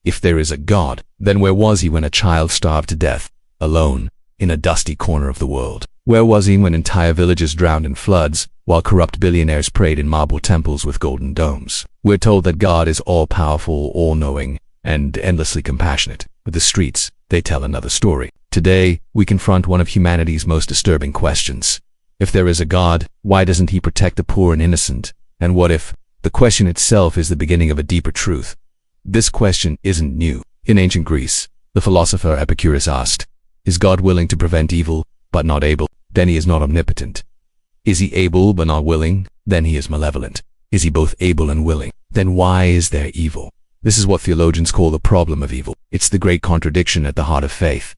If there is a God, then where was he when a child starved to death, alone, in a dusty corner of the world? Where was he when entire villages drowned in floods, while corrupt billionaires prayed in marble temples with golden domes? We're told that God is all-powerful, all-knowing, and endlessly compassionate. But the streets, they tell another story. Today, we confront one of humanity's most disturbing questions. If there is a God, why doesn't he protect the poor and innocent? And what if the question itself is the beginning of a deeper truth? This question isn't new. In ancient Greece, the philosopher Epicurus asked, "Is God willing to prevent evil, but not able? Then he is not omnipotent. Is he able but not willing? Then he is malevolent. Is he both able and willing? Then why is there evil?" This is what theologians call the problem of evil. It's the great contradiction at the heart of faith.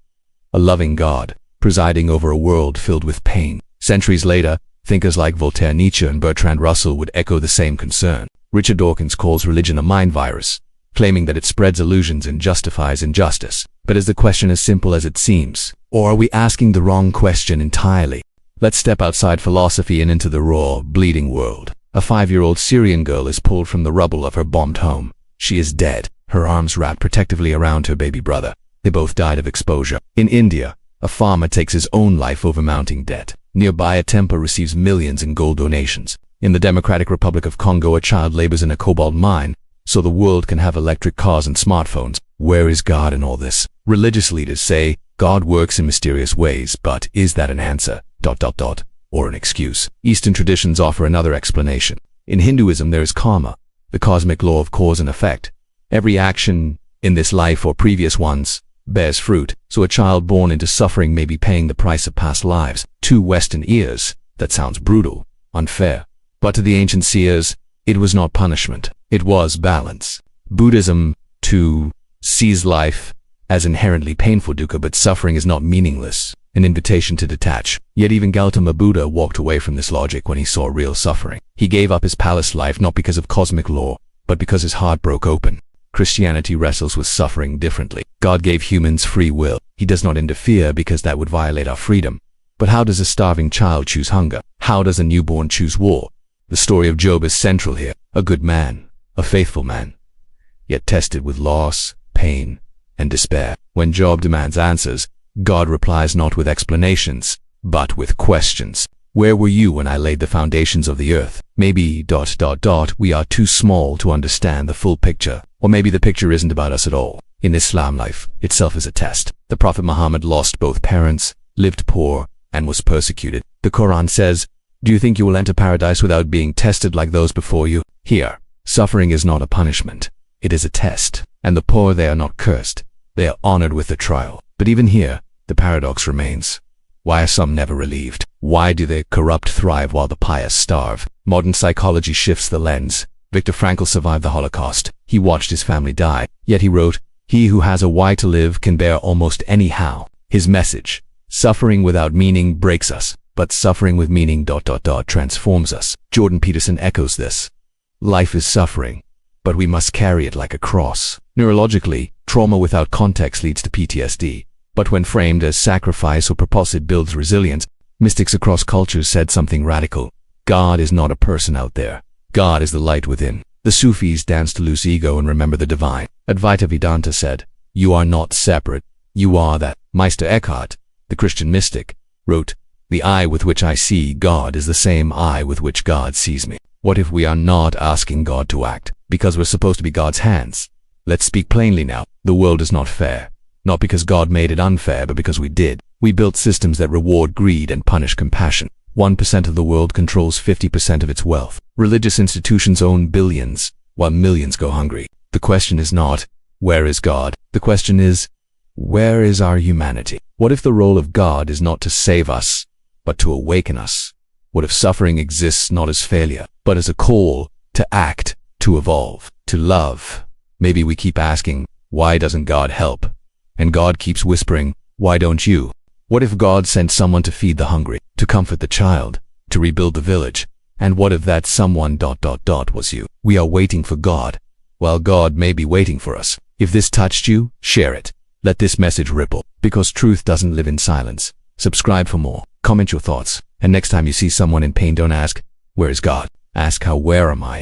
A loving God, presiding over a world filled with pain. Centuries later, thinkers like Voltaire, Nietzsche, and Bertrand Russell would echo the same concern. Richard Dawkins calls religion a mind virus, claiming that it spreads illusions and justifies injustice. But is the question as simple as it seems? Or are we asking the wrong question entirely? Let's step outside philosophy and into the raw, bleeding world. A 5-year-old Syrian girl is pulled from the rubble of her bombed home. She is dead, her arms wrapped protectively around her baby brother. They both died of exposure. In India, a farmer takes his own life over mounting debt. Nearby, a temple receives millions in gold donations. In the Democratic Republic of Congo, a child labors in a cobalt mine so the world can have electric cars and smartphones. Where is God in all this? Religious leaders say God works in mysterious ways, but is that an answer? Or an excuse? Eastern traditions offer another explanation. In Hinduism, there is karma, the cosmic law of cause and effect. Every action in this life or previous ones bears fruit, so a child born into suffering may be paying the price of past lives. To Western ears, that sounds brutal, unfair. But to the ancient seers, it was not punishment. It was balance. Buddhism, too, sees life as inherently painful dukkha, but suffering is not meaningless, an invitation to detach. Yet even Gautama Buddha walked away from this logic when he saw real suffering. He gave up his palace life not because of cosmic law, but because his heart broke open. Christianity wrestles with suffering differently. God gave humans free will. He does not interfere because that would violate our freedom. But how does a starving child choose hunger? How does a newborn choose war? The story of Job is central here. A good man, a faithful man, yet tested with loss, pain, and despair. When Job demands answers, God replies not with explanations, but with questions. Where were you when I laid the foundations of the earth? Maybe ... we are too small to understand the full picture. Or maybe the picture isn't about us at all. In Islam, life itself is a test. The Prophet Muhammad lost both parents, lived poor, and was persecuted. The Quran says, "Do you think you will enter paradise without being tested like those before you?" Here, suffering is not a punishment. It is a test. And the poor, they are not cursed. They are honored with the trial. But even here, the paradox remains. Why are some never relieved? Why do the corrupt thrive while the pious starve? Modern psychology shifts the lens. Viktor Frankl survived the Holocaust. He watched his family die. Yet he wrote, "He who has a why to live can bear almost any how." His message: suffering without meaning breaks us, but suffering with meaning ... transforms us. Jordan Peterson echoes this. Life is suffering, but we must carry it like a cross. Neurologically, trauma without context leads to PTSD. But when framed as sacrifice or purpose, it builds resilience. Mystics across cultures said something radical. God is not a person out there. God is the light within. The Sufis danced to lose ego and remember the divine. Advaita Vedanta said, "You are not separate. You are that." Meister Eckhart, the Christian mystic, wrote, "The eye with which I see God is the same eye with which God sees me." What if we are not asking God to act because we're supposed to be God's hands? Let's speak plainly now. The world is not fair. Not because God made it unfair, but because we did. We built systems that reward greed and punish compassion. 1% of the world controls 50% of its wealth. Religious institutions own billions, while millions go hungry. The question is not, where is God? The question is, where is our humanity? What if the role of God is not to save us, but to awaken us? What if suffering exists not as failure, but as a call to act, to evolve, to love? Maybe we keep asking, why doesn't God help? And God keeps whispering, why don't you? What if God sent someone to feed the hungry, to comfort the child, to rebuild the village? And what if that someone ... was you? We are waiting for God, while God may be waiting for us. If this touched you, share it. Let this message ripple, because truth doesn't live in silence. Subscribe for more. Comment your thoughts. And next time you see someone in pain, don't ask, where is God? Ask, where am I?